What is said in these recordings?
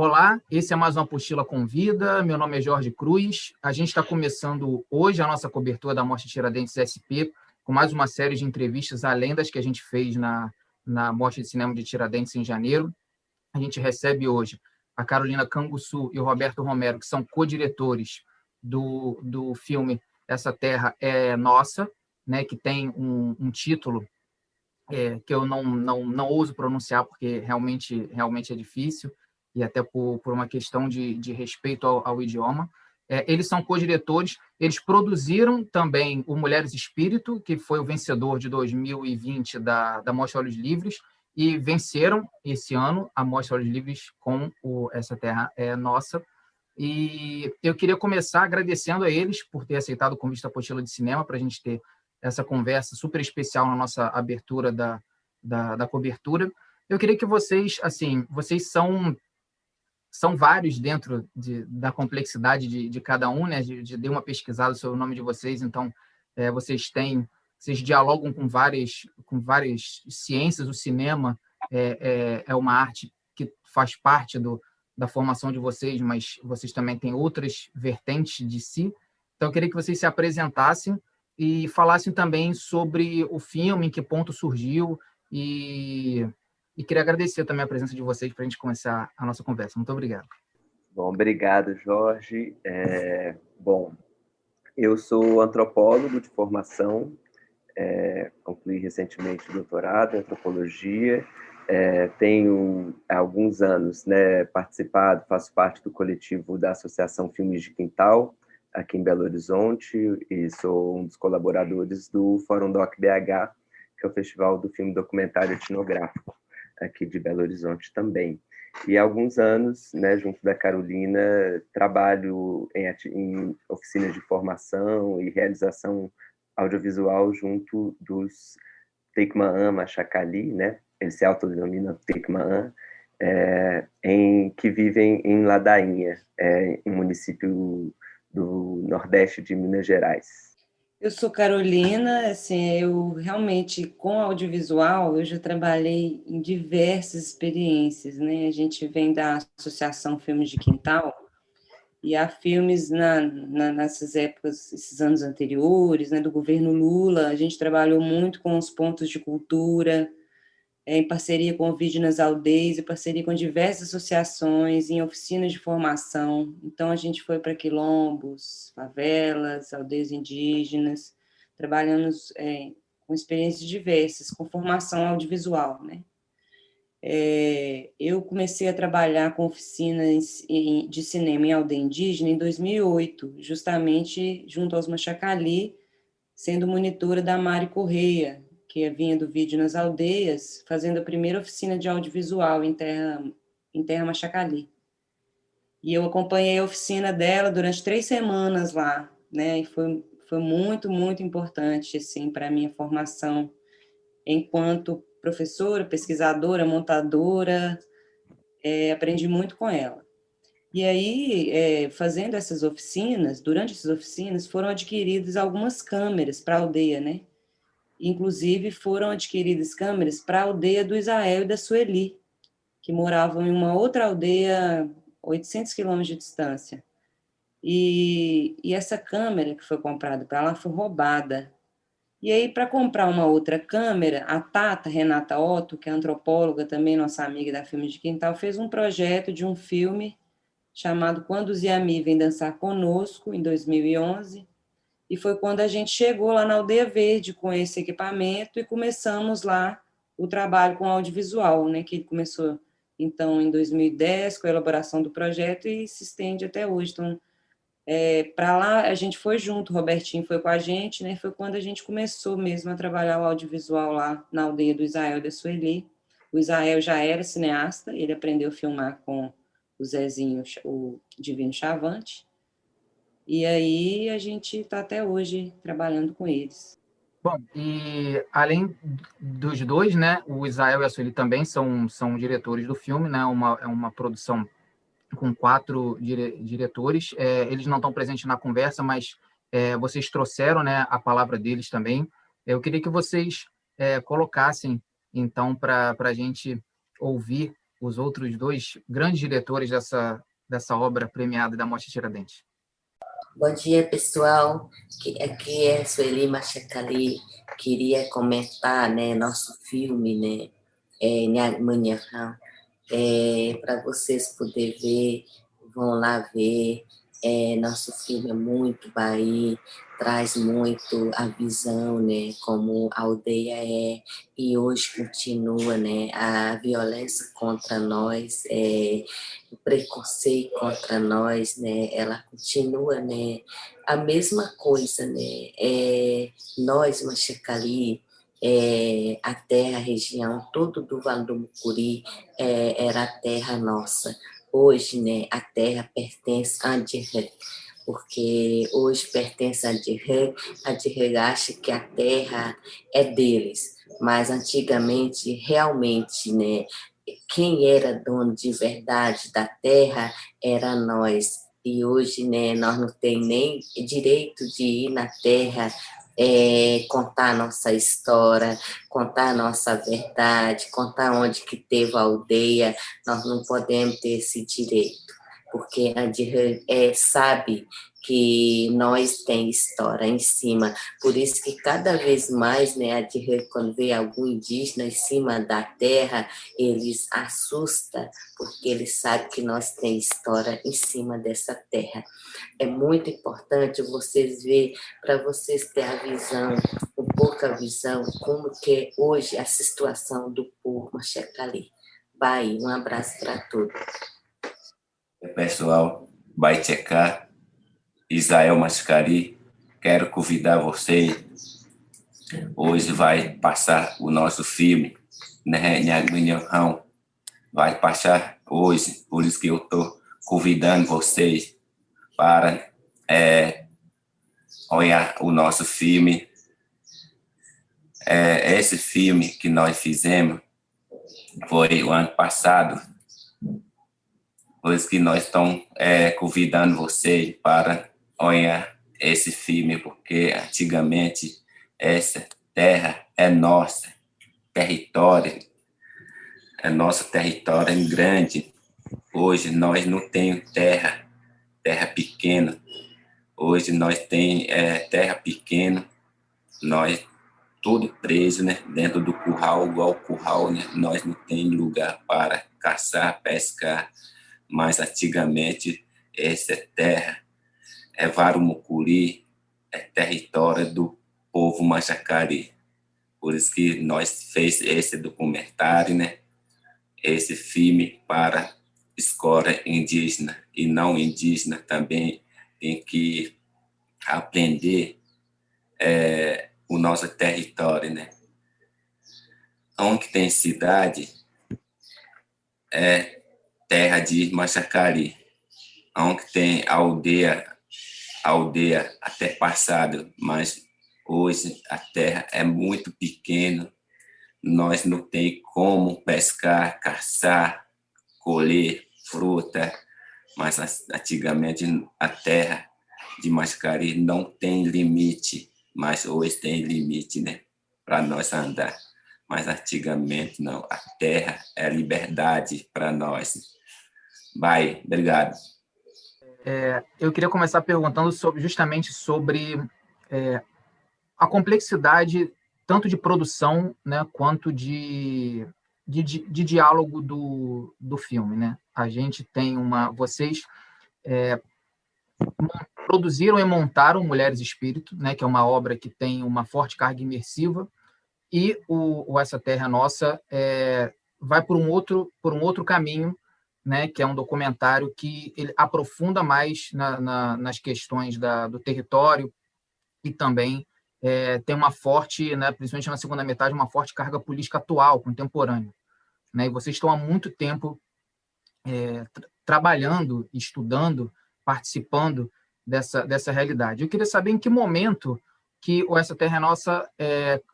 Olá, esse é mais uma Apostila Convida. Meu nome é Jorge Cruz. A gente está começando hoje a nossa cobertura da Mostra Tiradentes SP, com mais uma série de entrevistas, além das que a gente fez na Mostra de Cinema de Tiradentes em janeiro. A gente recebe hoje a Carolina Canguçu e o Roberto Romero, que são co-diretores do filme Essa Terra é Nossa, né, que tem um título que eu não ouso pronunciar, porque realmente é difícil, e até por uma questão de respeito ao idioma. Eles são co-diretores, eles produziram também o Mulheres Espírito, que foi o vencedor de 2020 da Mostra Olhos Livres, e venceram esse ano a Mostra Olhos Livres com Essa Terra é Nossa. E eu queria começar agradecendo a eles por ter aceitado o convite da Apostila de Cinema para a gente ter essa conversa super especial na nossa abertura da cobertura. Eu queria que vocês, assim, vocês são vários dentro da complexidade de cada um, né? Dei uma pesquisada sobre o nome de vocês, então vocês dialogam com várias ciências. O cinema é uma arte que faz parte da formação de vocês, mas vocês também têm outras vertentes de si. Então, eu queria que vocês se apresentassem e falassem também sobre o filme, em que ponto surgiu, e queria agradecer também a presença de vocês para a gente começar a nossa conversa. Muito obrigado. Bom, obrigado, Jorge. Bom, eu sou antropólogo de formação, concluí recentemente o doutorado em antropologia, tenho há alguns anos participado, faço parte do coletivo da Associação Filmes de Quintal, aqui em Belo Horizonte, e sou um dos colaboradores do Fórum Doc BH, que é o Festival do Filme Documentário Etnográfico, aqui de Belo Horizonte também. E há alguns anos, junto da Carolina, trabalho em oficinas de formação e realização audiovisual junto dos Tecmaan Machacali, eles se autodenominam Tecmaan, que vivem em Ladainha, um município do Nordeste de Minas Gerais. Eu sou Carolina, assim, eu realmente, com audiovisual, eu já trabalhei em diversas experiências, né? A gente vem da Associação Filmes de Quintal, e há filmes nessas épocas, esses anos anteriores, do governo Lula, a gente trabalhou muito com os pontos de cultura, em parceria com o Vídeo nas Aldeias, em parceria com diversas associações, em oficinas de formação. Então, a gente foi para quilombos, favelas, aldeias indígenas, trabalhamos com experiências diversas, com formação audiovisual, eu comecei a trabalhar com oficinas de cinema em aldeia indígena em 2008, justamente junto aos Machacali, sendo monitora da Mari Correia, que vinha do Vídeo nas Aldeias, fazendo a primeira oficina de audiovisual em terra Machacali. E eu acompanhei a oficina dela durante 3 semanas lá, e foi muito, muito importante assim, para a minha formação enquanto professora, pesquisadora, montadora, aprendi muito com ela. E aí, fazendo essas oficinas, durante essas oficinas, foram adquiridas algumas câmeras para a aldeia, Inclusive, foram adquiridas câmeras para a aldeia do Israel e da Sueli, que moravam em uma outra aldeia, 800 quilômetros de distância. E essa câmera que foi comprada para lá foi roubada. E aí, para comprar uma outra câmera, a Tata Renata Otto, que é antropóloga também, nossa amiga da Filmes de Quintal, fez um projeto de um filme chamado Quando os Yami Vêm Dançar Conosco, em 2011, e foi quando a gente chegou lá na Aldeia Verde com esse equipamento e começamos lá o trabalho com audiovisual, que começou, então, em 2010, com a elaboração do projeto e se estende até hoje. Então, para lá, a gente foi junto, o Robertinho foi com a gente, foi quando a gente começou mesmo a trabalhar o audiovisual lá na aldeia do Israel e da Sueli. O Israel já era cineasta, ele aprendeu a filmar com o Zezinho, o Divino Chavante, e aí a gente está até hoje trabalhando com eles. Bom, e além dos dois, o Israel e a Sueli também são diretores do filme, é uma produção com 4 diretores. Eles não estão presentes na conversa, mas vocês trouxeram, a palavra deles também. Eu queria que vocês colocassem, então, para a gente ouvir os outros dois grandes diretores dessa obra premiada da Mostra Tiradentes. Bom dia, pessoal. Aqui é Sueli Machacali. Queria comentar, né, nosso filme, né, Nhagmanhahão. Para vocês poderem ver, vão lá ver. Nosso filme é muito Bahia, traz muito a visão, né, como a aldeia é, e hoje continua, né, a violência contra nós, o preconceito contra nós, né, ela continua, né, a mesma coisa, né, nós, Machacali, a terra, a região, todo do Vale do Mucuri era a terra nossa. Hoje, né, a terra pertence a Andirre, porque hoje pertence a Andirre acha que a terra é deles, mas antigamente, realmente, né, quem era dono de verdade da terra era nós. E hoje, né, nós não temos nem direito de ir na terra, contar nossa história, contar nossa verdade, contar onde que teve a aldeia. Nós não podemos ter esse direito, porque a Andirre sabe que nós tem história em cima. Por isso que cada vez mais, né, a Andirre, quando vê algum indígena em cima da terra, eles assustam, porque eles sabem que nós tem história em cima dessa terra. É muito importante vocês verem, para vocês terem a visão, um pouco a visão, como que é hoje a situação do povo Machacali. Bahia, um abraço para todos. Pessoal, vai checar Israel Mascari, quero convidar vocês. Hoje vai passar o nosso filme, né, Nhagmanhahão. Vai passar hoje, por isso que eu estou convidando vocês para olhar o nosso filme. Esse filme que nós fizemos foi o ano passado, por isso que nós estamos convidando vocês para olhar esse filme, porque antigamente essa terra é nossa, território, é nosso território grande. Hoje nós não temos terra pequena. Hoje nós temos terra pequena, nós tudo preso, né, dentro do curral, igual o curral, né, nós não temos lugar para caçar, pescar, mas antigamente essa terra é Varumucuri, é território do povo Machacari. Por isso que nós fez esse documentário, né? Esse filme para escola indígena e não indígena também tem que aprender o nosso território, né? Onde tem cidade é terra de Machacari. Onde tem aldeia até passado, mas hoje a terra é muito pequena, nós não tem como pescar, caçar, colher fruta, mas antigamente a terra de Mascari não tem limite, mas hoje tem limite, né, para nós andar. Mas antigamente não, a terra é liberdade para nós. Vai, obrigado. Eu queria começar perguntando justamente sobre a complexidade tanto de produção, né, quanto de diálogo do filme, né? A gente tem vocês produziram e montaram Mulheres Espírito, né, que é uma obra que tem uma forte carga imersiva, e o Essa Terra Nossa vai por um outro caminho, né, que é um documentário que ele aprofunda mais nas questões do território e também tem uma forte, né, principalmente na segunda metade, uma forte carga política atual, contemporânea. Né, e vocês estão há muito tempo trabalhando, estudando, participando dessa realidade. Eu queria saber em que momento que o Essa Terra é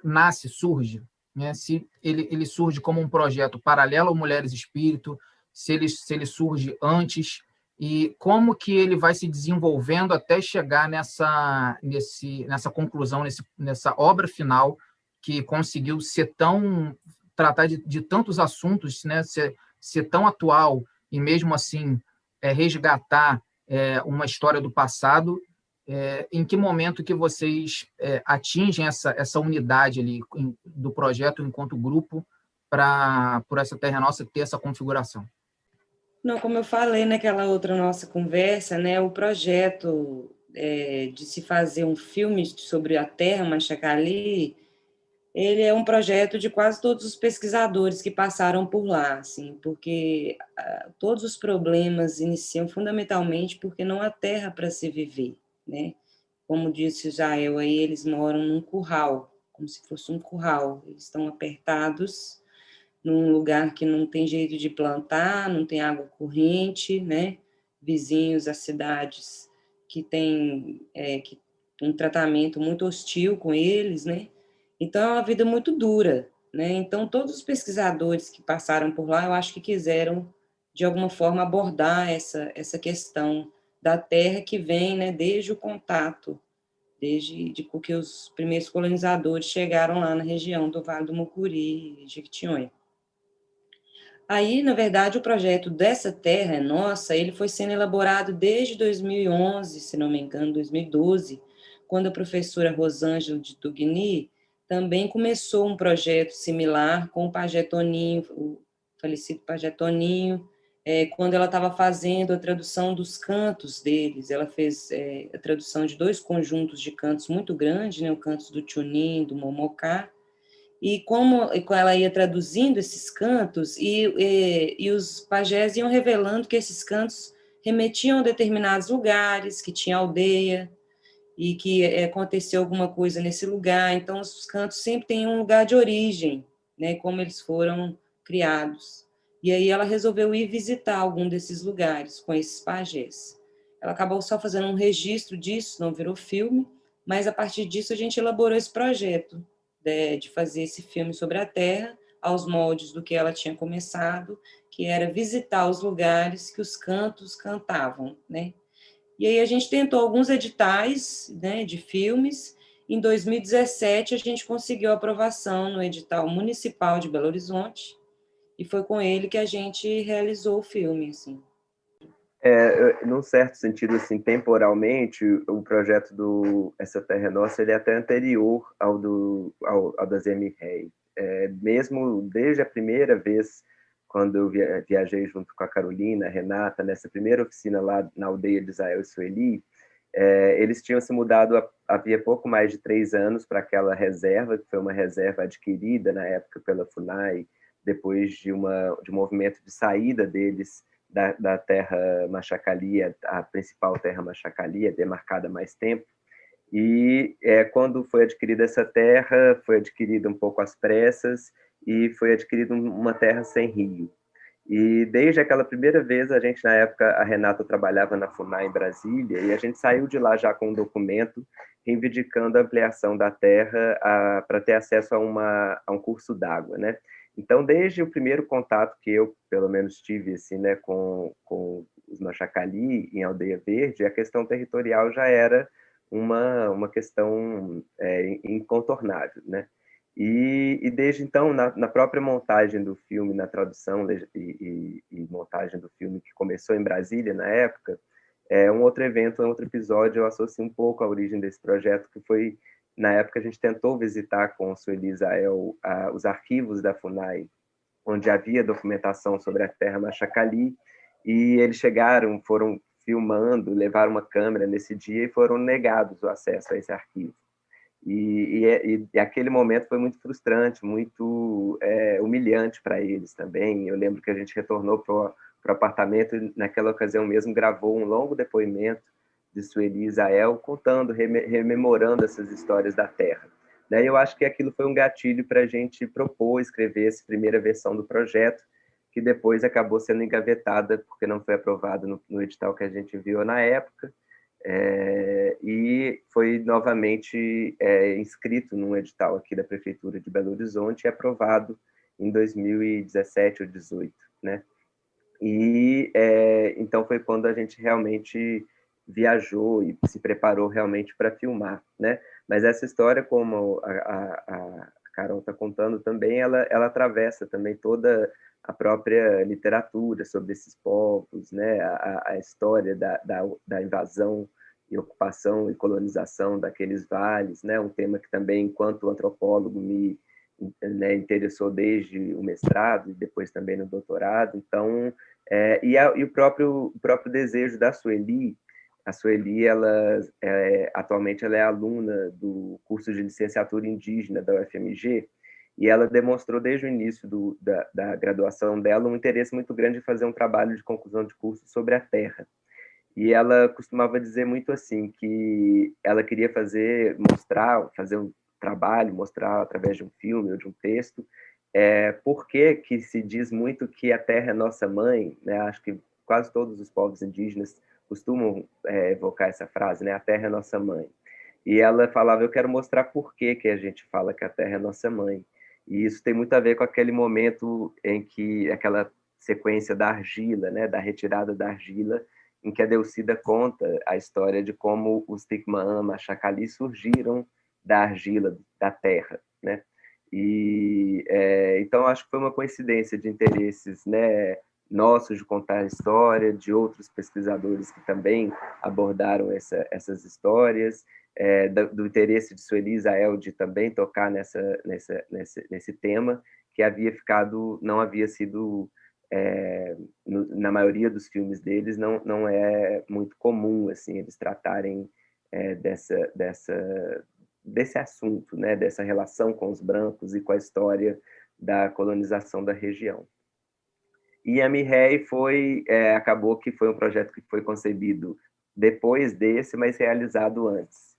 Nossa surge, né? Se ele surge como um projeto paralelo ao Mulheres Espírito, se ele surge antes, e como que ele vai se desenvolvendo até chegar nessa conclusão, nessa obra final que conseguiu tratar de tantos assuntos, né? Ser ser tão atual e mesmo assim resgatar uma história do passado. Em que momento que vocês atingem essa unidade ali do projeto enquanto grupo para, por essa Terra Nossa, ter essa configuração? Não, como eu falei naquela outra nossa conversa, né, o projeto de se fazer um filme sobre a Terra Machacali, ele é um projeto de quase todos os pesquisadores que passaram por lá, assim, porque todos os problemas iniciam fundamentalmente porque não há terra para se viver, né? Como disse o Jael, aí eles moram num curral, como se fosse um curral. Eles estão apertados num lugar que não tem jeito de plantar, não tem água corrente, né? Vizinhos às cidades que têm um tratamento muito hostil com eles, né? Então, é uma vida muito dura, né? Então, todos os pesquisadores que passaram por lá, eu acho que quiseram, de alguma forma, abordar essa questão da terra que vem, né, desde o contato, desde que os primeiros colonizadores chegaram lá na região do Vale do Mucuri e Jequitinhonha. Aí, na verdade, o projeto dessa terra nossa, ele foi sendo elaborado desde 2011, se não me engano, 2012, quando a professora Rosângela de Tugni também começou um projeto similar com o Pajé Toninho, o falecido Pajé Toninho, quando ela estava fazendo a tradução dos cantos deles. Ela fez a tradução de 2 conjuntos de cantos muito grandes, né, o cantos do Tchunim, do Momocá, e como ela ia traduzindo esses cantos, e os pajés iam revelando que esses cantos remetiam a determinados lugares, que tinha aldeia, e que aconteceu alguma coisa nesse lugar. Então, os cantos sempre têm um lugar de origem, né, como eles foram criados. E aí ela resolveu ir visitar algum desses lugares com esses pajés. Ela acabou só fazendo um registro disso, não virou filme, mas a partir disso a gente elaborou esse projeto, de fazer esse filme sobre a Terra, aos moldes do que ela tinha começado, que era visitar os lugares que os cantos cantavam, né? E aí a gente tentou alguns editais, né, de filmes. Em 2017, a gente conseguiu aprovação no edital municipal de Belo Horizonte, e foi com ele que a gente realizou o filme, assim. Num certo sentido, assim, temporalmente, o projeto do Essa Terra é Nossa, ele é até anterior ao das M-Rei. Mesmo desde a primeira vez, quando eu viajei junto com a Carolina, a Renata, nessa primeira oficina lá na aldeia de Israel e Sueli, eles tinham se mudado havia pouco mais de 3 anos para aquela reserva, que foi uma reserva adquirida na época pela FUNAI, depois de um movimento de saída deles da terra Machacali, a principal terra Machacali, demarcada há mais tempo. E quando foi adquirida essa terra, foi adquirida um pouco às pressas e foi adquirida uma terra sem rio. E desde aquela primeira vez, a gente, na época, a Renata trabalhava na FUNAI em Brasília, e a gente saiu de lá já com um documento reivindicando a ampliação da terra para ter acesso a um curso d'água, né? Então, desde o primeiro contato que eu, pelo menos, tive assim, né, com os Machacali em Aldeia Verde, a questão territorial já era uma questão incontornável, né? E desde então, na própria montagem do filme, na tradução e montagem do filme que começou em Brasília na época, um outro evento, um outro episódio, eu associo um pouco à origem desse projeto, que foi, na época, a gente tentou visitar com o Sueli Israel os arquivos da FUNAI, onde havia documentação sobre a terra Machacali, e eles foram filmando, levaram uma câmera nesse dia e foram negados o acesso a esse arquivo. E aquele momento foi muito frustrante, muito humilhante para eles também. Eu lembro que a gente retornou para o apartamento e, naquela ocasião mesmo, gravou um longo depoimento de Sueli Israel, contando, rememorando essas histórias da terra. Daí eu acho que aquilo foi um gatilho para a gente propor escrever essa primeira versão do projeto, que depois acabou sendo engavetada, porque não foi aprovado no edital que a gente viu na época, e foi novamente inscrito num edital aqui da Prefeitura de Belo Horizonte e aprovado em 2017 ou 2018, né? E então foi quando a gente realmente viajou e se preparou realmente para filmar, né? Mas essa história, como a Carol está contando também, ela atravessa também toda a própria literatura sobre esses povos, né? A história da invasão e ocupação e colonização daqueles vales, né? Um tema que também, enquanto antropólogo, me, né, interessou desde o mestrado e depois também no doutorado. Então, e o próprio desejo da Sueli. A Sueli, atualmente ela é aluna do curso de licenciatura indígena da UFMG, e ela demonstrou desde o início da graduação dela um interesse muito grande em fazer um trabalho de conclusão de curso sobre a terra. E ela costumava dizer muito assim, que ela queria fazer um trabalho, mostrar através de um filme ou de um texto, por que se diz muito que a terra é nossa mãe, né? Acho que quase todos os povos indígenas costumam evocar essa frase, né? A terra é nossa mãe. E ela falava, eu quero mostrar por que a gente fala que a terra é nossa mãe. E isso tem muito a ver com aquele momento em que, aquela sequência da argila, né? Da retirada da argila, em que a Delcida conta a história de como os Tikmã, Machacali surgiram da argila, da terra, né? E então acho que foi uma coincidência de interesses, né, nossos de contar a história, de outros pesquisadores que também abordaram essas histórias, do interesse de Sueli Israel de também tocar nesse tema que não havia sido na maioria dos filmes deles não é muito comum assim eles tratarem desse assunto, né, dessa relação com os brancos e com a história da colonização da região. E a Mirrei acabou que foi um projeto que foi concebido depois desse, mas realizado antes,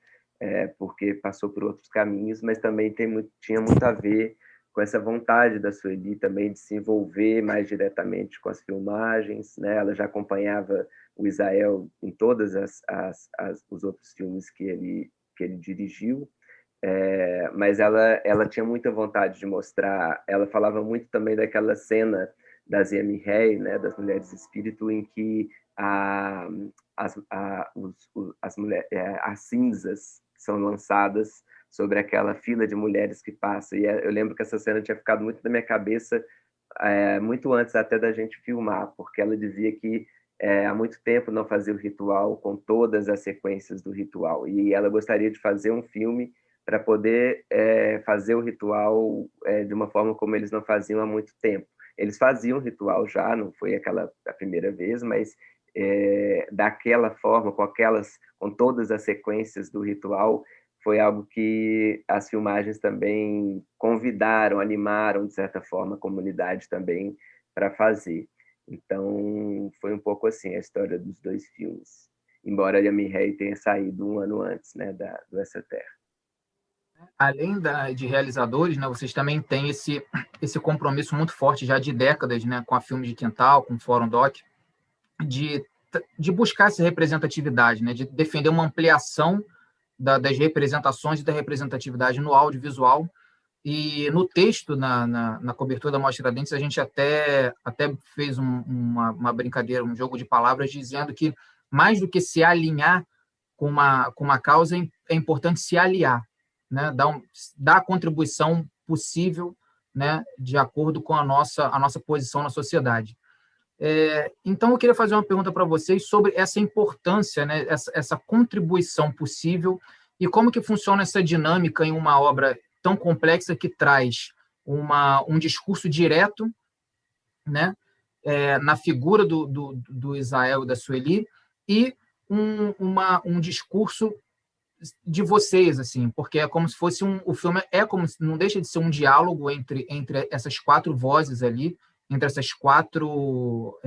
porque passou por outros caminhos, mas também tinha muito a ver com essa vontade da Sueli também de se envolver mais diretamente com as filmagens, né? Ela já acompanhava o Israel em todos os outros filmes que ele dirigiu, mas ela tinha muita vontade de mostrar. Ela falava muito também daquela cena das Yemihei, né, das mulheres espírito, em que as cinzas são lançadas sobre aquela fila de mulheres que passa. E eu lembro que essa cena tinha ficado muito na minha cabeça, muito antes até da gente filmar, porque ela dizia que há muito tempo não fazia o ritual com todas as sequências do ritual. E ela gostaria de fazer um filme para poder fazer o ritual de uma forma como eles não faziam há muito tempo. Eles faziam ritual já, não foi a primeira vez, mas daquela forma, com todas as sequências do ritual, foi algo que as filmagens também convidaram, animaram, de certa forma, a comunidade também para fazer. Então, foi um pouco assim a história dos dois filmes, embora a Yamihei tenha saído um ano antes, né, do Essa Terra. Além de realizadores, né, vocês também têm esse compromisso muito forte já de décadas, né, com a Filme de Quintal, com o Fórum Doc, de buscar essa representatividade, né, de defender uma ampliação das representações e da representatividade no audiovisual. E no texto, na cobertura da Mostra Tiradentes, a gente até fez uma brincadeira, um jogo de palavras, dizendo que mais do que se alinhar com uma causa, é importante se aliar, né? Dar a contribuição possível, né? De acordo com a nossa posição na sociedade. Então, eu queria fazer uma pergunta para vocês sobre essa importância, né? Essa contribuição possível e como que funciona essa dinâmica em uma obra tão complexa que traz um discurso direto, né? Na figura do Israel e da Sueli, e um discurso de vocês, assim, porque é como se fosse o filme não deixa de ser um diálogo entre essas quatro vozes ali, entre essas quatro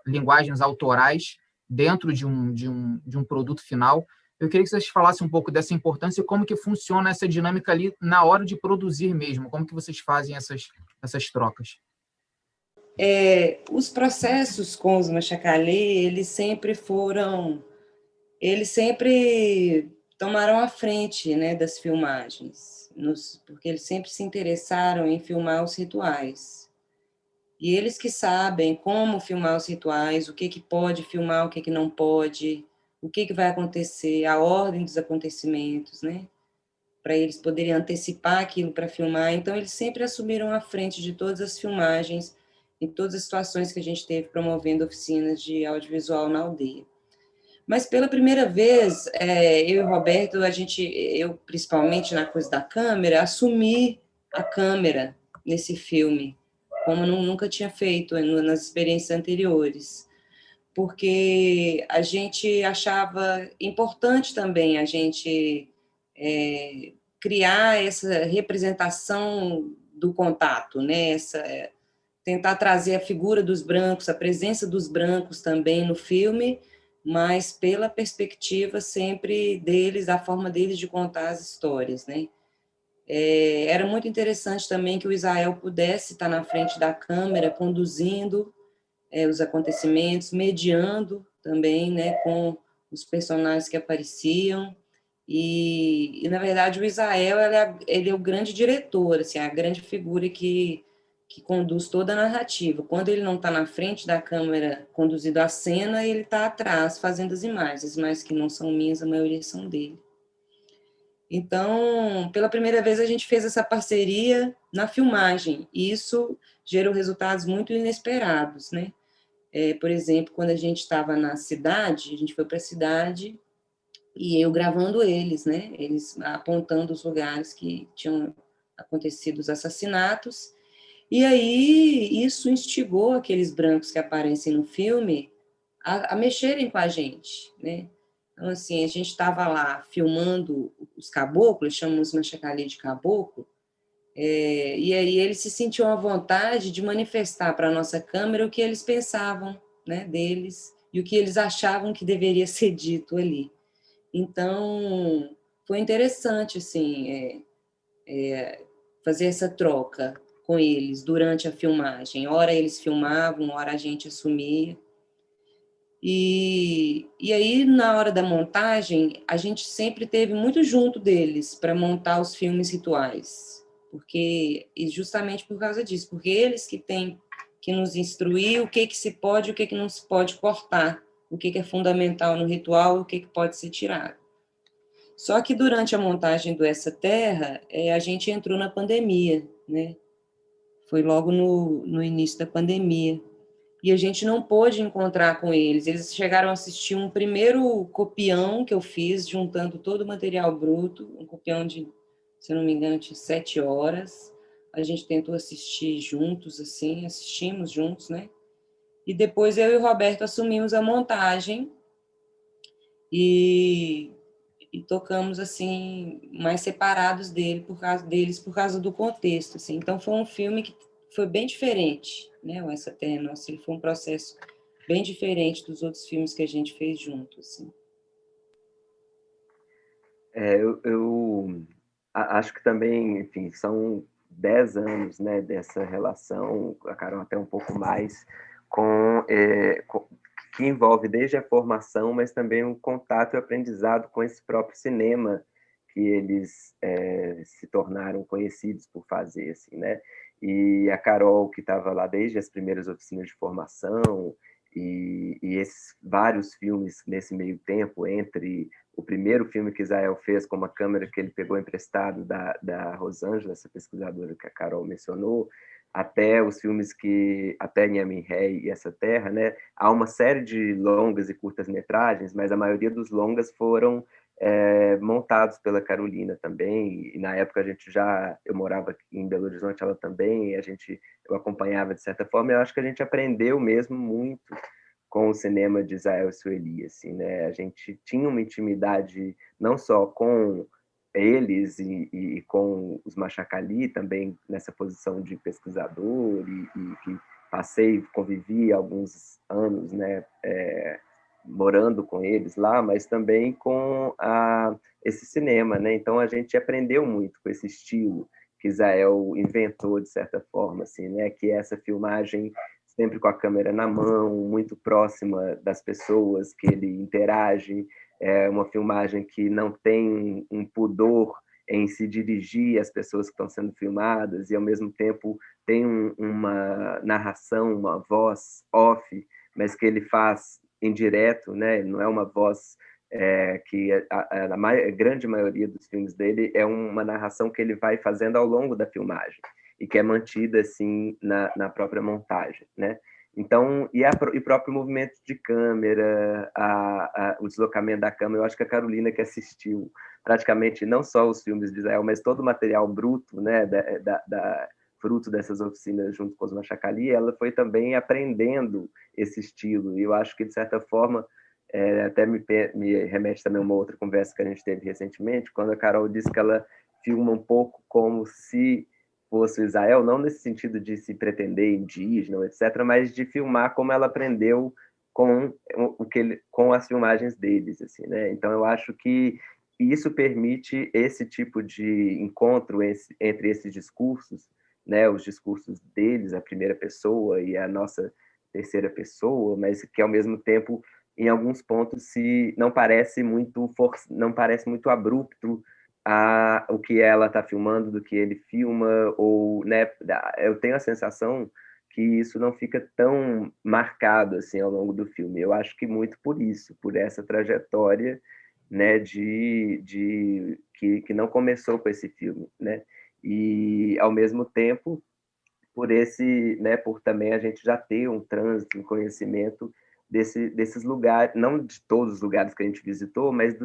linguagens autorais dentro de um produto final. Eu queria que vocês falassem um pouco dessa importância e como que funciona essa dinâmica ali na hora de produzir mesmo, como que vocês fazem essas trocas. Os processos com os Machacali, eles sempre tomaram a frente, né, das filmagens, porque eles sempre se interessaram em filmar os rituais. E eles que sabem como filmar os rituais, o que pode filmar, o que não pode, o que vai acontecer, a ordem dos acontecimentos, né? para eles poderem antecipar aquilo para filmar. Então, eles sempre assumiram a frente de todas as filmagens e todas as situações que a gente teve promovendo oficinas de audiovisual na aldeia. Mas, pela primeira vez, eu e o Roberto, eu, principalmente na coisa da câmera, assumi a câmera nesse filme, como nunca tinha feito nas experiências anteriores, porque a gente achava importante também a gente criar essa representação do contato, né? Tentar trazer a figura dos brancos, a presença dos brancos também no filme, mas pela perspectiva sempre deles, a forma deles de contar as histórias, né? Era muito interessante também que o Israel pudesse estar na frente da câmera, conduzindo os acontecimentos, mediando também, né, com os personagens que apareciam. E na verdade, o Israel ele é o grande diretor, assim, a grande figura que conduz toda a narrativa. Quando ele não está na frente da câmera conduzindo a cena, ele está atrás fazendo as imagens que não são minhas, a maioria são dele. Então, pela primeira vez, a gente fez essa parceria na filmagem, e isso gerou resultados muito inesperados, né? Por exemplo, quando a gente estava na cidade, a gente foi para a cidade e eu gravando eles, né? Eles apontando os lugares que tinham acontecido os assassinatos. E aí isso instigou aqueles brancos que aparecem no filme a mexerem com a gente, né? Então, assim, a gente estava lá filmando os caboclos, chamamos Machacali de caboclo, e aí eles se sentiam à vontade de manifestar para a nossa câmera o que eles pensavam, né, deles e o que eles achavam que deveria ser dito ali. Então, foi interessante, assim, fazer essa troca com eles durante a filmagem. Ora eles filmavam, ora a gente assumia. E aí, na hora da montagem, a gente sempre esteve muito junto deles para montar os filmes rituais. E justamente por causa disso, porque eles que têm que nos instruir o que se pode e o que não se pode cortar, o que é fundamental no ritual e o que pode ser tirado. Só que durante a montagem do Essa Terra, a gente entrou na pandemia, né? Foi logo no início da pandemia. E a gente não pôde encontrar com eles. Eles chegaram a assistir um primeiro copião que eu fiz, juntando todo o material bruto, um copião de, se não me engano, de 7 horas. A gente tentou assistir juntos, assim, assistimos juntos, né? E depois eu e o Roberto assumimos a montagem e tocamos, assim, mais separados deles por causa do contexto, assim. Então, foi um filme que foi bem diferente, né? O Essa Terra Nossa, ele foi um processo bem diferente dos outros filmes que a gente fez junto, assim. Eu acho que também, enfim, são 10 anos, né, dessa relação, a Carol até um pouco mais, que envolve desde a formação, mas também o contato e o aprendizado com esse próprio cinema que eles se tornaram conhecidos por fazer, assim, né? E a Carol, que estava lá desde as primeiras oficinas de formação, e esses vários filmes nesse meio tempo, entre o primeiro filme que Israel fez com uma câmera que ele pegou emprestado da Rosângela, essa pesquisadora que a Carol mencionou, até os filmes até Nhamin Rei e Essa Terra, né? Há uma série de longas e curtas metragens, mas a maioria dos longas foram montados pela Carolina também, e na época eu morava em Belo Horizonte, ela também, eu acompanhava de certa forma, e eu acho que a gente aprendeu mesmo muito com o cinema de Israel Sueli, assim, né? A gente tinha uma intimidade não só com eles e com os Machacali, também nessa posição de pesquisador, e que convivi alguns anos, né, morando com eles lá, mas também com esse cinema, né? Então a gente aprendeu muito com esse estilo que Israel inventou de certa forma, assim, né? Que é essa filmagem sempre com a câmera na mão, muito próxima das pessoas que ele interage, é uma filmagem que não tem um pudor em se dirigir às pessoas que estão sendo filmadas e ao mesmo tempo tem uma narração, uma voz off, mas que ele faz indireto, né? Não é uma voz que a grande maioria dos filmes dele é uma narração que ele vai fazendo ao longo da filmagem e que é mantida assim na própria montagem, né? Então, e o próprio movimento de câmera, o deslocamento da câmera, eu acho que a Carolina, que assistiu praticamente não só os filmes de Israel, mas todo o material bruto, né, fruto dessas oficinas junto com os Machacali, ela foi também aprendendo esse estilo, e eu acho que, de certa forma, até me remete também a uma outra conversa que a gente teve recentemente, quando a Carol disse que ela filma um pouco como se fosse Israel, não nesse sentido de se pretender indígena, etc., mas de filmar como ela aprendeu com as filmagens deles, assim, né? Então eu acho que isso permite esse tipo de encontro entre esses discursos, né? Os discursos deles, a primeira pessoa e a nossa terceira pessoa, mas que ao mesmo tempo, em alguns pontos, não parece muito abrupto o que ela está filmando do que ele filma, ou, né, eu tenho a sensação que isso não fica tão marcado assim ao longo do filme. Eu acho que muito por isso, por essa trajetória, né, que não começou com esse filme, né? E ao mesmo tempo por também a gente já ter um trânsito, um conhecimento desses lugares, não de todos os lugares que a gente visitou, mas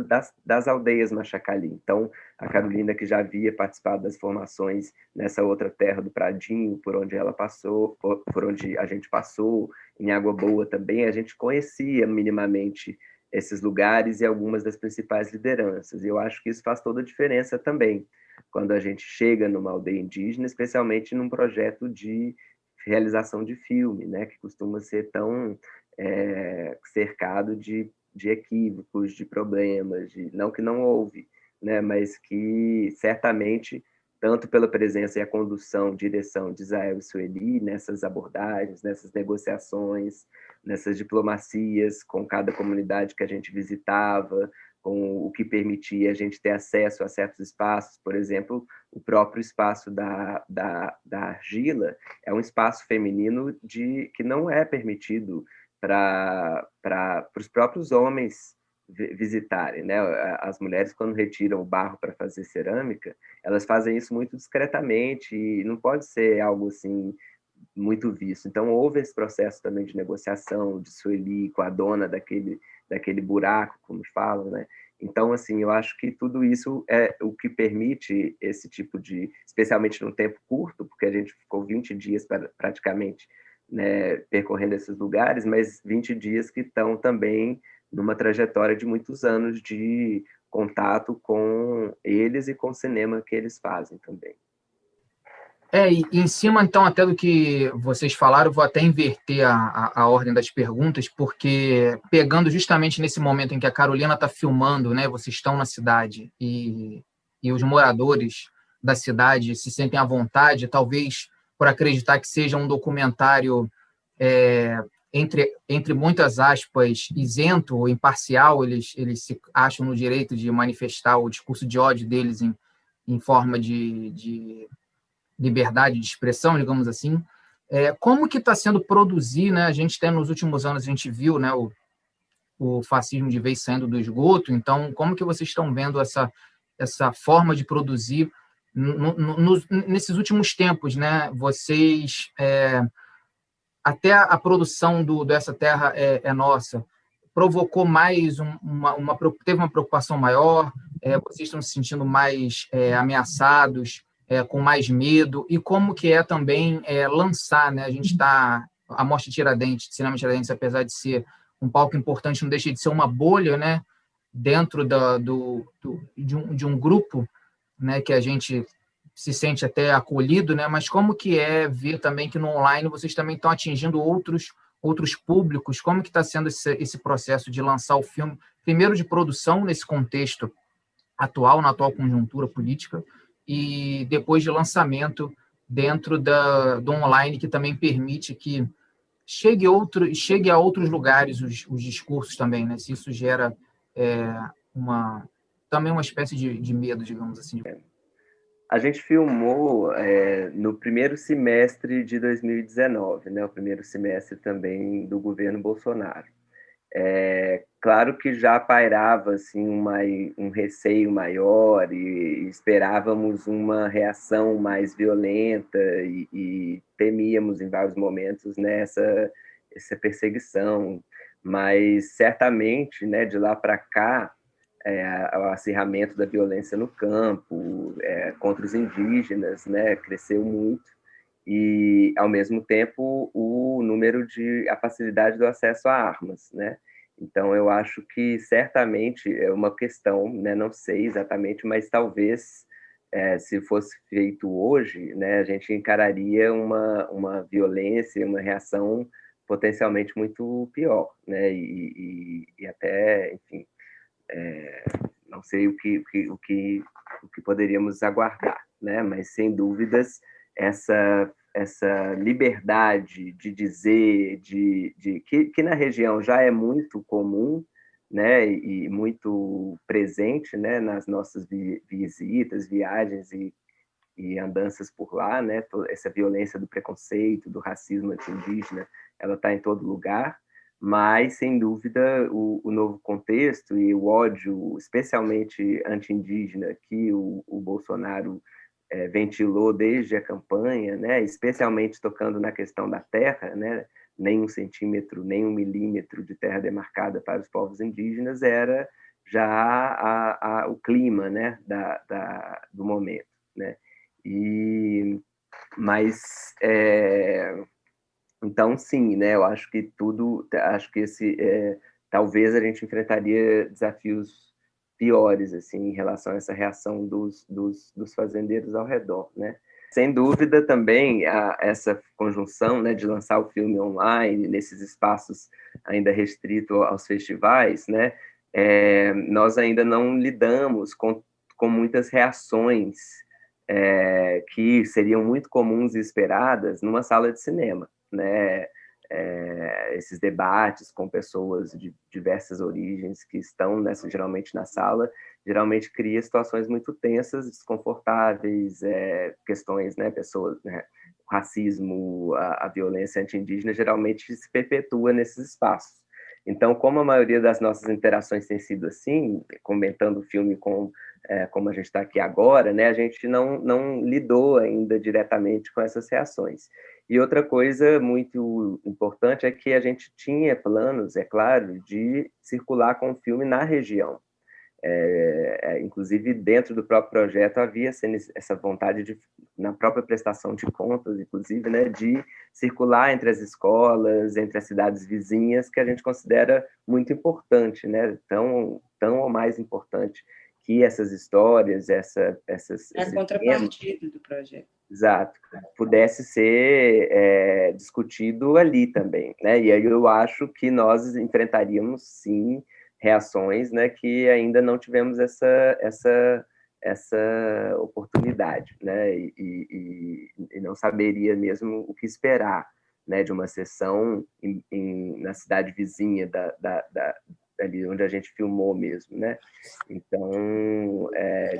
das aldeias Machacali. Então, a Carolina, que já havia participado das formações nessa outra terra do Pradinho, por onde ela passou, por onde a gente passou, em Água Boa também, a gente conhecia minimamente esses lugares e algumas das principais lideranças. E eu acho que isso faz toda a diferença também, quando a gente chega numa aldeia indígena, especialmente num projeto de realização de filme, né, que costuma ser tão cercado de equívocos, de problemas, não que não houve, né, mas que certamente, tanto pela presença e a condução, direção de Israel e Sueli nessas abordagens, nessas negociações, nessas diplomacias com cada comunidade que a gente visitava, com o que permitia a gente ter acesso a certos espaços, por exemplo, o próprio espaço da argila é um espaço feminino que não é permitido para os próprios homens visitarem, né? As mulheres, quando retiram o barro para fazer cerâmica, elas fazem isso muito discretamente e não pode ser algo assim muito visto. Então, houve esse processo também de negociação de Sueli com a dona daquele buraco, como falam, né? Então, assim, eu acho que tudo isso é o que permite esse tipo especialmente num tempo curto, porque a gente ficou 20 dias praticamente, né, percorrendo esses lugares, mas 20 dias que estão também numa trajetória de muitos anos de contato com eles e com o cinema que eles fazem também. E em cima, então, até do que vocês falaram, eu vou até inverter a ordem das perguntas, porque pegando justamente nesse momento em que a Carolina está filmando, né, vocês estão na cidade e os moradores da cidade se sentem à vontade, talvez por acreditar que seja um documentário, entre muitas aspas, isento ou imparcial, eles se acham no direito de manifestar o discurso de ódio deles em forma de liberdade de expressão, digamos assim. Como que está sendo produzir, né? A gente tem nos últimos anos, a gente viu, né, o fascismo de vez saindo do esgoto, então como que vocês estão vendo essa forma de produzir nesses últimos tempos, né? Vocês, até a produção dessa terra é nossa, provocou mais teve uma preocupação maior, vocês estão se sentindo mais ameaçados, com mais medo, e como que é também lançar, né? A Mostra Tiradentes, Cinema Tiradentes, apesar de ser um palco importante, não deixa de ser uma bolha, né? Dentro de um grupo, né? Que a gente se sente até acolhido, né? Mas como que é ver também que no online vocês também estão atingindo outros públicos? Como que está sendo esse processo de lançar o filme, primeiro de produção nesse contexto atual, na atual conjuntura política, e depois de lançamento dentro do online, que também permite que chegue a outros lugares os discursos também, né? Se isso gera também uma espécie de medo, digamos assim. A gente filmou no primeiro semestre de 2019, né? O primeiro semestre também do governo Bolsonaro. Claro que já pairava assim, um receio maior e esperávamos uma reação mais violenta e temíamos em vários momentos, né, essa perseguição, mas certamente, né, de lá para cá, o acirramento da violência no campo, contra os indígenas, né, cresceu muito, e, ao mesmo tempo, a facilidade do acesso a armas, né? Então, eu acho que certamente é uma questão, né, não sei exatamente, mas talvez, se fosse feito hoje, né, a gente encararia uma violência, uma reação potencialmente muito pior, né, e até, enfim, não sei o que poderíamos aguardar, né, mas, sem dúvidas, essa liberdade de dizer, que na região já é muito comum, né, e muito presente, né, nas nossas visitas, viagens e andanças por lá, né, essa violência do preconceito, do racismo anti-indígena, ela está em todo lugar, mas, sem dúvida, o novo contexto e o ódio, especialmente anti-indígena, que o Bolsonaro ventilou desde a campanha, né, especialmente tocando na questão da terra, né, nem 1 centímetro, nem 1 milímetro de terra demarcada para os povos indígenas, era já o clima, né, do momento, né? Mas então, sim, né, eu acho que talvez a gente enfrentaria desafios piores, assim, em relação a essa reação dos fazendeiros ao redor, né? Sem dúvida, também, essa conjunção, né, de lançar o filme online, nesses espaços ainda restritos aos festivais, né, nós ainda não lidamos com muitas reações que seriam muito comuns e esperadas numa sala de cinema, né? Esses debates com pessoas de diversas origens que estão geralmente na sala, geralmente cria situações muito tensas, desconfortáveis, questões, né, pessoas, né, o racismo, a violência anti-indígena geralmente se perpetua nesses espaços. Então, como a maioria das nossas interações tem sido assim, comentando o filme como a gente está aqui agora, né, a gente não lidou ainda diretamente com essas reações. E outra coisa muito importante é que a gente tinha planos, é claro, de circular com o filme na região. Inclusive, dentro do próprio projeto, havia essa vontade na própria prestação de contas, inclusive, né, de circular entre as escolas, entre as cidades vizinhas, que a gente considera muito importante, né, tão ou mais importante que essas histórias, a contrapartida do projeto. Exato, pudesse ser discutido ali também, né? E aí eu acho que nós enfrentaríamos, sim, reações, né, que ainda não tivemos essa oportunidade, né? E não saberia mesmo o que esperar, né, de uma sessão na cidade vizinha ali onde a gente filmou mesmo, né? Então,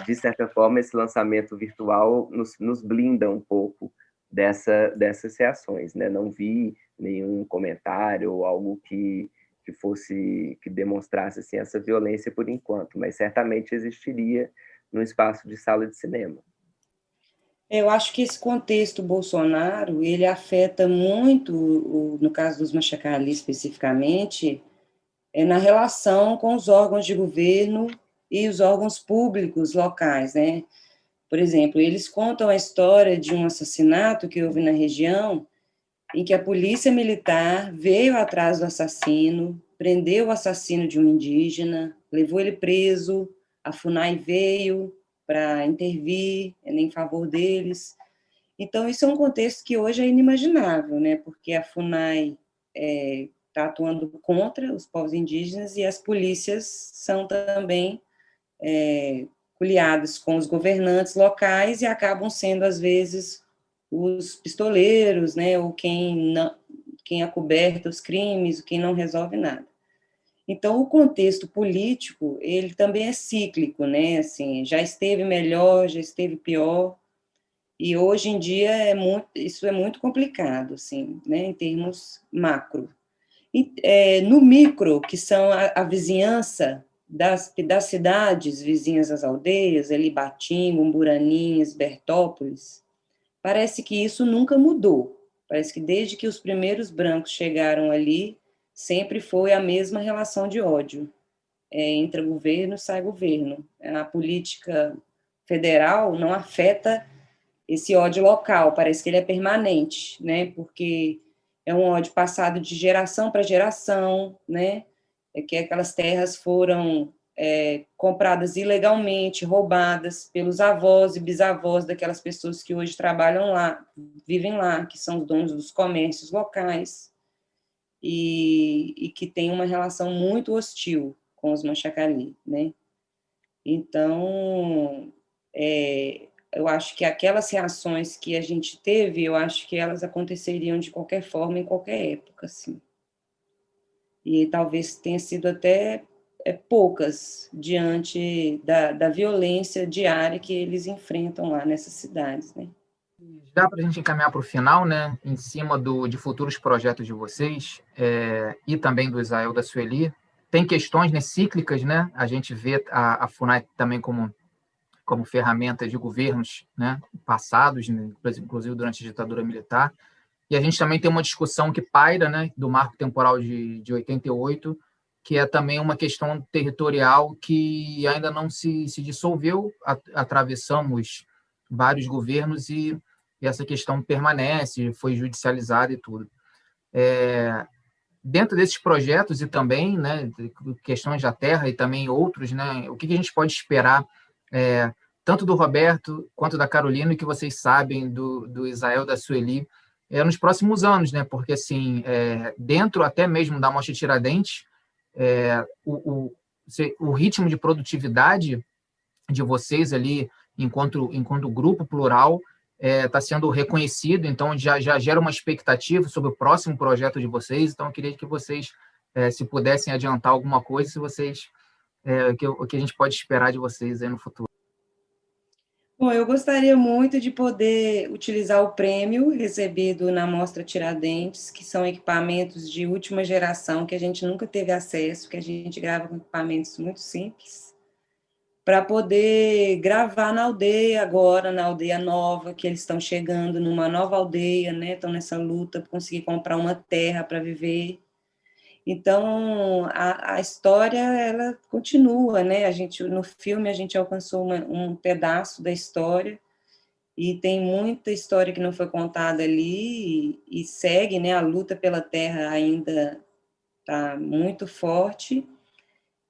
de certa forma, esse lançamento virtual nos blinda um pouco dessas reações, né? Não vi nenhum comentário ou algo que demonstrasse assim, essa violência por enquanto, mas certamente existiria no espaço de sala de cinema. Eu acho que esse contexto Bolsonaro, ele afeta muito, no caso dos Machacali especificamente, na relação com os órgãos de governo e os órgãos públicos locais, né? Por exemplo, eles contam a história de um assassinato que houve na região, em que a polícia militar veio atrás do assassino, prendeu o assassino de um indígena, levou ele preso, a FUNAI veio para intervir em favor deles. Então, isso é um contexto que hoje é inimaginável, né? Porque a FUNAI está atuando contra os povos indígenas e as polícias são também coliadas com os governantes locais e acabam sendo, às vezes, os pistoleiros, né, ou quem acoberta os crimes, quem não resolve nada. Então, o contexto político, ele também é cíclico, né, assim, já esteve melhor, já esteve pior, e hoje em dia isso é muito complicado, assim, né, em termos macro. No micro, que são a vizinhança das cidades vizinhas às aldeias, ali Batinga, Umburaninhas, Bertópolis, parece que isso nunca mudou. Parece que desde que os primeiros brancos chegaram ali, sempre foi a mesma relação de ódio. Entra governo, sai governo. A política federal não afeta esse ódio local, parece que ele é permanente, né? Porque é um ódio passado de geração para geração, né? Que aquelas terras foram compradas ilegalmente, roubadas pelos avós e bisavós daquelas pessoas que hoje trabalham lá, vivem lá, que são os donos dos comércios locais, e que tem uma relação muito hostil com os Machacali, né? Então, eu acho que aquelas reações que a gente teve, eu acho que elas aconteceriam de qualquer forma, em qualquer época, assim. E talvez tenha sido até poucas diante da violência diária que eles enfrentam lá nessas cidades, né? Já para a gente encaminhar para o final, né, em cima de futuros projetos de vocês e também do Israel da Sueli, tem questões, né, cíclicas, né? A gente vê a FUNAI também como ferramenta de governos, né, passados, né, inclusive durante a ditadura militar. E a gente também tem uma discussão que paira, né, do marco temporal de 88, que é também uma questão territorial que ainda não se dissolveu. Atravessamos vários governos e essa questão permanece, foi judicializada e tudo. Dentro desses projetos e também, né, questões da terra e também outros, né, o que a gente pode esperar, tanto do Roberto quanto da Carolina, e que vocês sabem do Israel, da Sueli, nos próximos anos, né? Porque, assim, dentro até mesmo da Mostra Tiradentes, o ritmo de produtividade de vocês ali, enquanto grupo plural, está sendo reconhecido, então já gera uma expectativa sobre o próximo projeto de vocês. Então, eu queria que vocês, se pudessem adiantar alguma coisa, se vocês, o que a gente pode esperar de vocês aí no futuro. Bom, eu gostaria muito de poder utilizar o prêmio recebido na Mostra Tiradentes, que são equipamentos de última geração, que a gente nunca teve acesso, que a gente grava com equipamentos muito simples, para poder gravar na aldeia agora, na aldeia nova, que eles estão chegando numa nova aldeia, né? Estão nessa luta para conseguir comprar uma terra para viver. Então, a história, ela continua, né? No filme, a gente alcançou um pedaço da história, e tem muita história que não foi contada ali, e segue, né? A luta pela terra ainda está muito forte,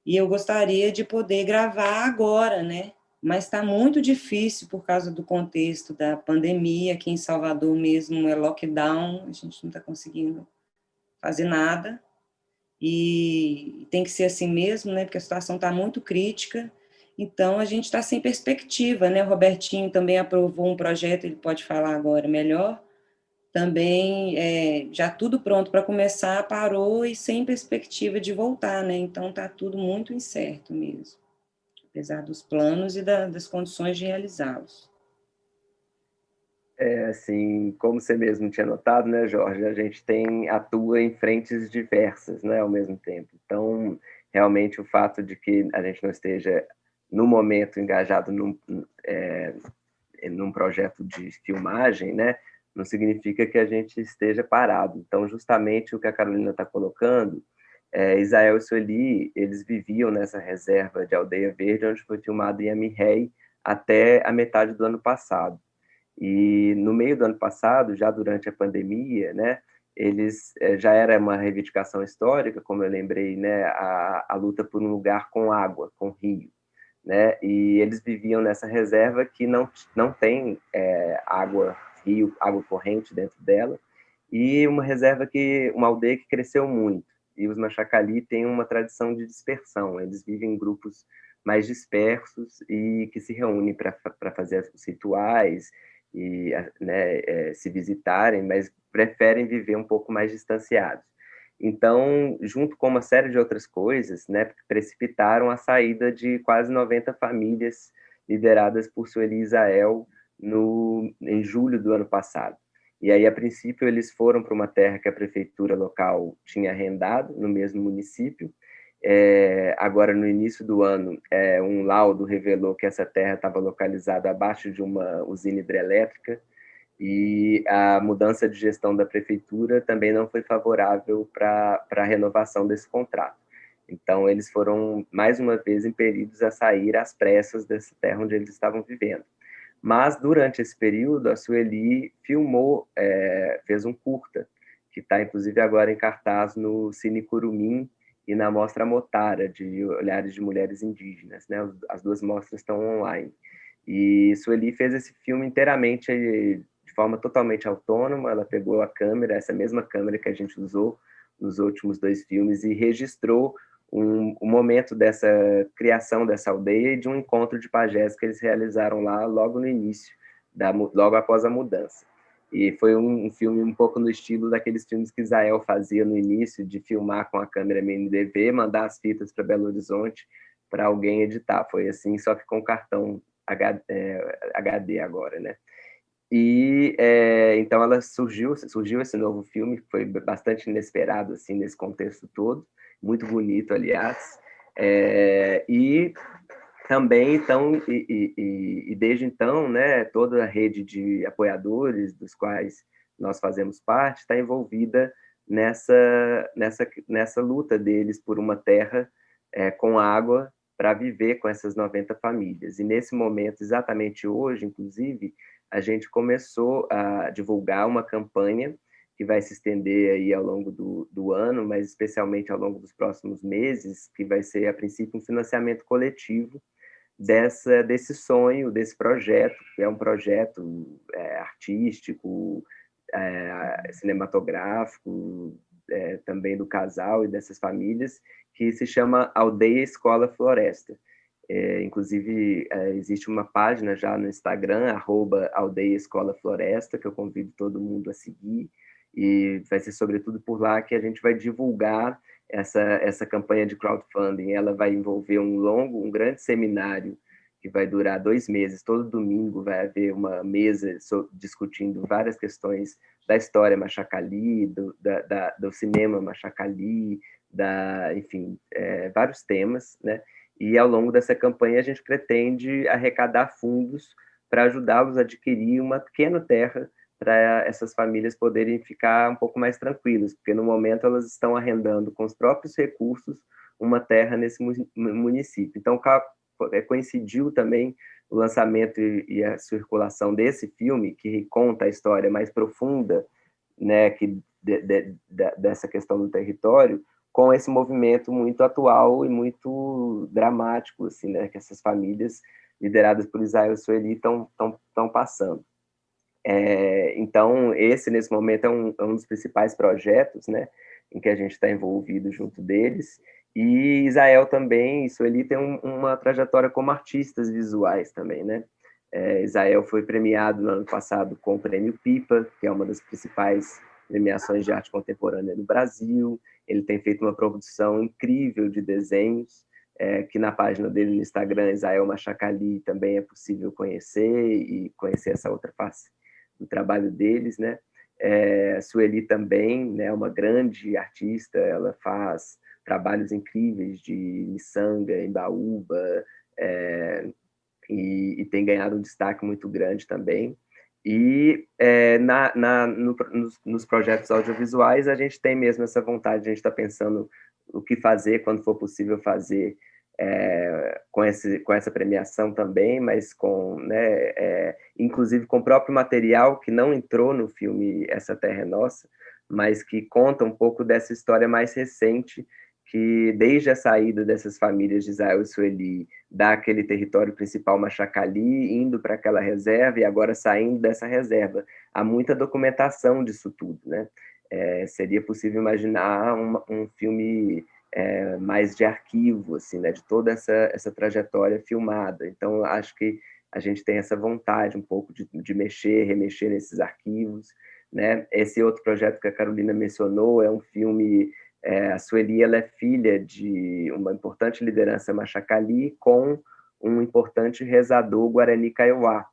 e eu gostaria de poder gravar agora, né? Mas está muito difícil por causa do contexto da pandemia. Aqui em Salvador mesmo é lockdown, a gente não está conseguindo fazer nada. E tem que ser assim mesmo, né? Porque a situação está muito crítica. Então, a gente está sem perspectiva, né? O Robertinho também aprovou um projeto, ele pode falar agora melhor. Também, já tudo pronto para começar, parou e sem perspectiva de voltar, né? Então, está tudo muito incerto mesmo, apesar dos planos e das condições de realizá-los. Assim, como você mesmo tinha notado, né, Jorge, a gente atua em frentes diversas, né, ao mesmo tempo. Então, realmente, o fato de que a gente não esteja, no momento, engajado num projeto de filmagem, né, não significa que a gente esteja parado. Então, justamente o que a Carolina está colocando, Israel e Sueli, eles viviam nessa reserva de Aldeia Verde, onde foi filmado Yami Rei até a metade do ano passado. E no meio do ano passado, já durante a pandemia, né, eles já era uma reivindicação histórica, como eu lembrei, né, a luta por um lugar com água, com rio, né, e eles viviam nessa reserva que não tem água, rio, água corrente dentro dela, e uma aldeia que cresceu muito. E os Machacali têm uma tradição de dispersão, eles vivem em grupos mais dispersos e que se reúnem para fazer os rituais e, né, se visitarem, mas preferem viver um pouco mais distanciados. Então, junto com uma série de outras coisas, né, precipitaram a saída de quase 90 famílias lideradas por Sueli Israel em julho do ano passado. E aí, a princípio, eles foram para uma terra que a prefeitura local tinha arrendado, no mesmo município. Agora, no início do ano, um laudo revelou que essa terra estava localizada abaixo de uma usina hidrelétrica, e a mudança de gestão da prefeitura também não foi favorável para a renovação desse contrato. Então, eles foram, mais uma vez, impelidos a sair às pressas dessa terra onde eles estavam vivendo. Mas, durante esse período, a Sueli filmou, fez um curta, que está, inclusive, agora em cartaz no Cine Curumim e na Mostra Motara, de Olhares de Mulheres Indígenas, né? As duas mostras estão online. E Sueli fez esse filme inteiramente de forma totalmente autônoma. Ela pegou a câmera, essa mesma câmera que a gente usou nos últimos 2 filmes, e registrou um momento dessa criação dessa aldeia e de um encontro de pajés que eles realizaram lá logo no início, logo após a mudança. E foi um filme um pouco no estilo daqueles filmes que Israel fazia no início, de filmar com a câmera MNDV, mandar as fitas para Belo Horizonte para alguém editar. Foi assim, só que com cartão HD agora, né? E então ela surgiu esse novo filme, que foi bastante inesperado assim nesse contexto todo, muito bonito, aliás, e também então e desde então, né, toda a rede de apoiadores dos quais nós fazemos parte está envolvida nessa luta deles por uma terra com água para viver com essas 90 famílias. E nesse momento, exatamente hoje, inclusive, a gente começou a divulgar uma campanha que vai se estender aí ao longo do ano, mas especialmente ao longo dos próximos meses, que vai ser, a princípio, um financiamento coletivo desse sonho, desse projeto, que é um projeto artístico, cinematográfico, também do casal e dessas famílias, que se chama Aldeia Escola Floresta. Inclusive, existe uma página já no Instagram, @Aldeia Escola Floresta, que eu convido todo mundo a seguir, e vai ser sobretudo por lá que a gente vai divulgar essa campanha de crowdfunding. Ela vai envolver um grande seminário que vai durar 2 meses. Todo domingo vai haver uma mesa discutindo várias questões da história Machacali, do cinema Machacali, enfim, vários temas, né? E ao longo dessa campanha a gente pretende arrecadar fundos para ajudá-los a adquirir uma pequena terra para essas famílias poderem ficar um pouco mais tranquilas, porque no momento elas estão arrendando com os próprios recursos uma terra nesse município. Então, coincidiu também o lançamento e a circulação desse filme, que conta a história mais profunda, né, dessa questão do território, com esse movimento muito atual e muito dramático, assim, né, que essas famílias lideradas por Israel Sueli estão passando. Então, nesse momento, é um dos principais projetos, né, em que a gente está envolvido junto deles. E Israel também, Sueli tem uma trajetória como artistas visuais também, né? Israel foi premiado no ano passado com o Prêmio Pipa, que é uma das principais premiações de arte contemporânea no Brasil. Ele tem feito uma produção incrível de desenhos, que na página dele no Instagram, Israel Machacali, também é possível conhecer essa outra face do trabalho deles, né? Sueli também, né, uma grande artista, ela faz trabalhos incríveis de miçanga, embaúba, e tem ganhado um destaque muito grande também. E nos projetos audiovisuais a gente tem mesmo essa vontade, a gente está pensando o que fazer quando for possível fazer com essa premiação também, mas inclusive com o próprio material que não entrou no filme Essa Terra é Nossa, mas que conta um pouco dessa história mais recente, que desde a saída dessas famílias de Israel e Sueli daquele território principal Machacali, indo para aquela reserva e agora saindo dessa reserva, há muita documentação disso tudo, né? Seria possível imaginar um filme mais de arquivo, assim, né, de toda essa trajetória filmada. Então, acho que a gente tem essa vontade um pouco de remexer nesses arquivos, né? Esse outro projeto que a Carolina mencionou é um filme. A Sueli, ela é filha de uma importante liderança Machacali com um importante rezador Guarani Kaiowá,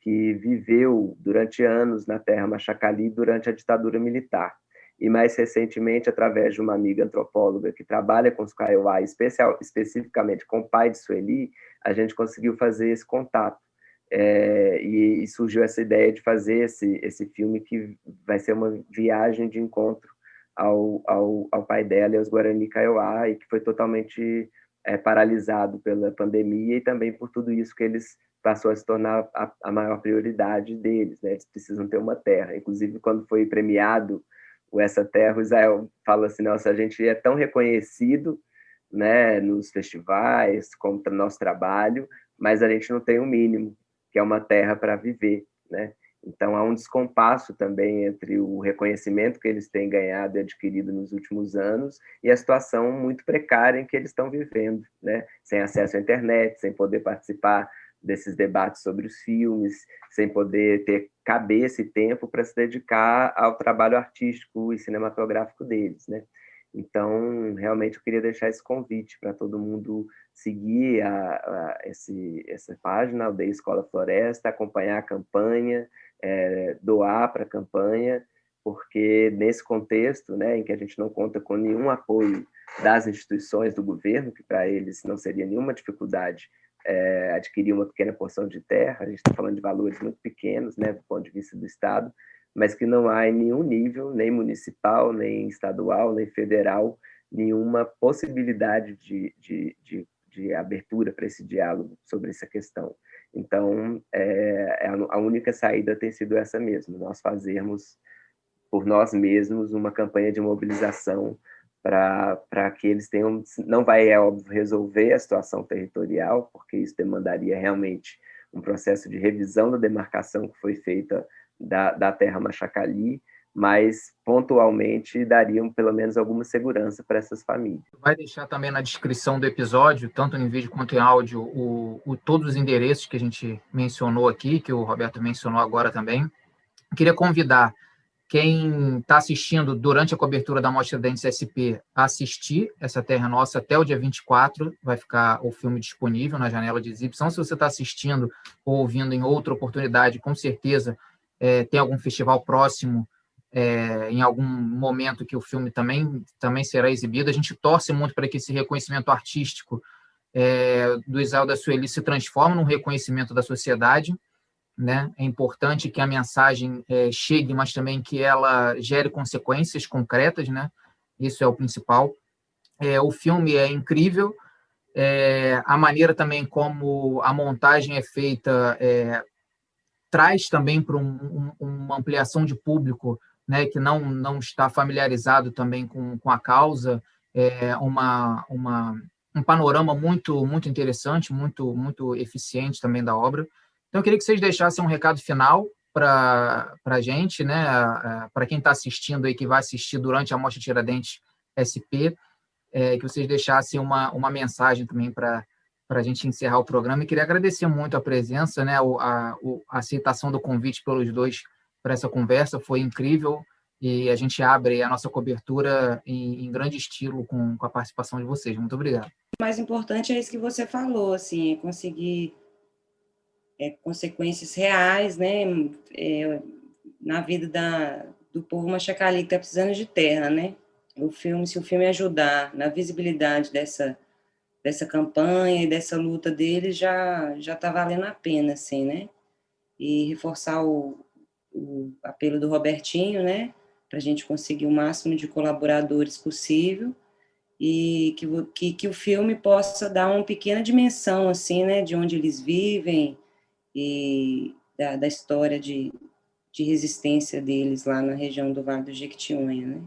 que viveu durante anos na terra Machacali durante a ditadura militar. E mais recentemente, através de uma amiga antropóloga que trabalha com os Kaiowá, especificamente com o pai de Sueli, a gente conseguiu fazer esse contato. E surgiu essa ideia de fazer esse filme que vai ser uma viagem de encontro ao pai dela e aos Guarani Kaiowá, e que foi totalmente paralisado pela pandemia e também por tudo isso que eles passou a se tornar a maior prioridade deles, né? Eles precisam ter uma terra. Inclusive, quando foi premiado Essa Terra, o Israel fala assim: nossa, a gente é tão reconhecido, né, nos festivais, como no nosso trabalho, mas a gente não tem o mínimo, que é uma terra para viver, né? Então, há um descompasso também entre o reconhecimento que eles têm ganhado e adquirido nos últimos anos e a situação muito precária em que eles estão vivendo, né? Sem acesso à internet, sem poder participar desses debates sobre os filmes, sem poder ter cabeça e tempo para se dedicar ao trabalho artístico e cinematográfico deles, né? Então, realmente, eu queria deixar esse convite para todo mundo seguir essa página, Aldeia Escola Floresta, acompanhar a campanha, doar para a campanha, porque nesse contexto, né, em que a gente não conta com nenhum apoio das instituições do governo, que para eles não seria nenhuma dificuldade adquirir uma pequena porção de terra, a gente está falando de valores muito pequenos, né, do ponto de vista do Estado, mas que não há em nenhum nível, nem municipal, nem estadual, nem federal, nenhuma possibilidade de abertura para esse diálogo sobre essa questão. Então, a única saída tem sido essa mesmo, nós fazermos por nós mesmos uma campanha de mobilização para que eles tenham... Não vai, é óbvio, resolver a situação territorial, porque isso demandaria realmente um processo de revisão da demarcação que foi feita da terra Machacali, mas pontualmente dariam pelo menos alguma segurança para essas famílias. Vai deixar também na descrição do episódio, tanto em vídeo quanto em áudio, todos os endereços que a gente mencionou aqui, que o Roberto mencionou agora também. Eu queria convidar quem está assistindo durante a cobertura da Mostra Tiradentes SP a assistir Essa Terra Nossa até o dia 24, vai ficar o filme disponível na janela de exibição. Se você está assistindo ou ouvindo em outra oportunidade, com certeza tem algum festival próximo, em algum momento que o filme também será exibido. A gente torce muito para que esse reconhecimento artístico do Israel da Sueli se transforme num reconhecimento da sociedade, né? É importante que a mensagem chegue, mas também que ela gere consequências concretas, né? Isso é o principal. O filme é incrível, a maneira também como a montagem é feita traz também para uma ampliação de público, né, que não está familiarizado também com a causa, um panorama muito interessante, muito eficiente também da obra. Então, eu queria que vocês deixassem um recado final para a gente, né, para quem está assistindo aí, que vai assistir durante a Mostra Tiradentes SP, que vocês deixassem uma mensagem também para a gente encerrar o programa. E queria agradecer muito a presença, né, a aceitação do convite pelos dois para essa conversa, foi incrível, e a gente abre a nossa cobertura em grande estilo com a participação de vocês. Muito obrigado. O mais importante é isso que você falou, assim, é conseguir consequências reais, né, na vida do povo Machacali, que está precisando de terra, né? Se o filme ajudar na visibilidade dessa campanha e dessa luta deles, já está valendo a pena, assim, né? E reforçar o apelo do Robertinho, né? Para a gente conseguir o máximo de colaboradores possível e que o filme possa dar uma pequena dimensão, assim, né? De onde eles vivem e da história de resistência deles lá na região do Vale do Jequitinhonha, né?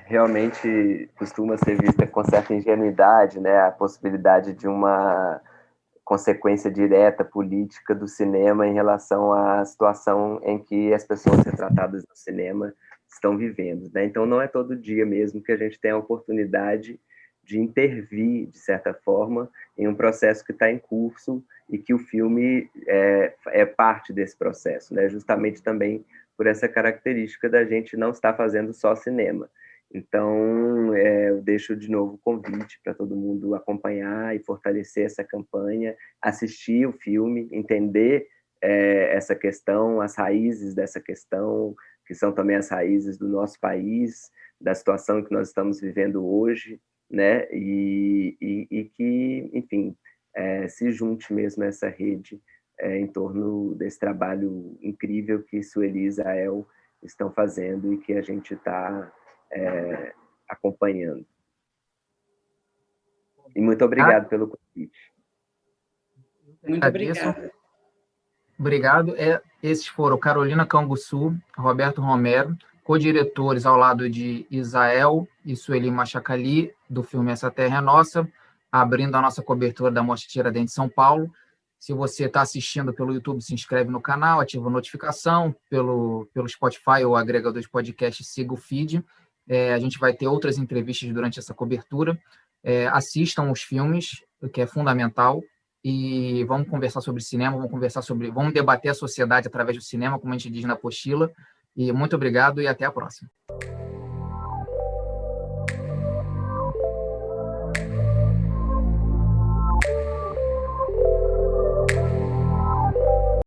Realmente costuma ser vista com certa ingenuidade, né, a possibilidade de uma consequência direta política do cinema em relação à situação em que as pessoas retratadas no cinema estão vivendo, né? Então, não é todo dia mesmo que a gente tem a oportunidade de intervir, de certa forma, em um processo que está em curso e que o filme é parte desse processo, né? Justamente também por essa característica da gente não estar fazendo só cinema. Então, eu deixo de novo o convite para todo mundo acompanhar e fortalecer essa campanha, assistir o filme, entender essa questão, as raízes dessa questão, que são também as raízes do nosso país, da situação que nós estamos vivendo hoje, né? E que, enfim, se junte mesmo essa rede em torno desse trabalho incrível que Sueli e Israel estão fazendo e que a gente está acompanhando. E muito obrigado pelo convite. Muito obrigada. Obrigado. Esses foram Carolina Canguçu, Roberto Romero, co-diretores ao lado de Israel e Sueli Machacali, do filme Essa Terra é Nossa, abrindo a nossa cobertura da Mostra Tiradentes São Paulo. Se você está assistindo pelo YouTube, se inscreve no canal, ativa a notificação, pelo Spotify ou agregador de podcast, siga o feed. A gente vai ter outras entrevistas durante essa cobertura. Assistam os filmes, o que é fundamental, e vamos conversar sobre cinema, vamos debater a sociedade através do cinema, como a gente diz na apostila. E muito obrigado e até a próxima.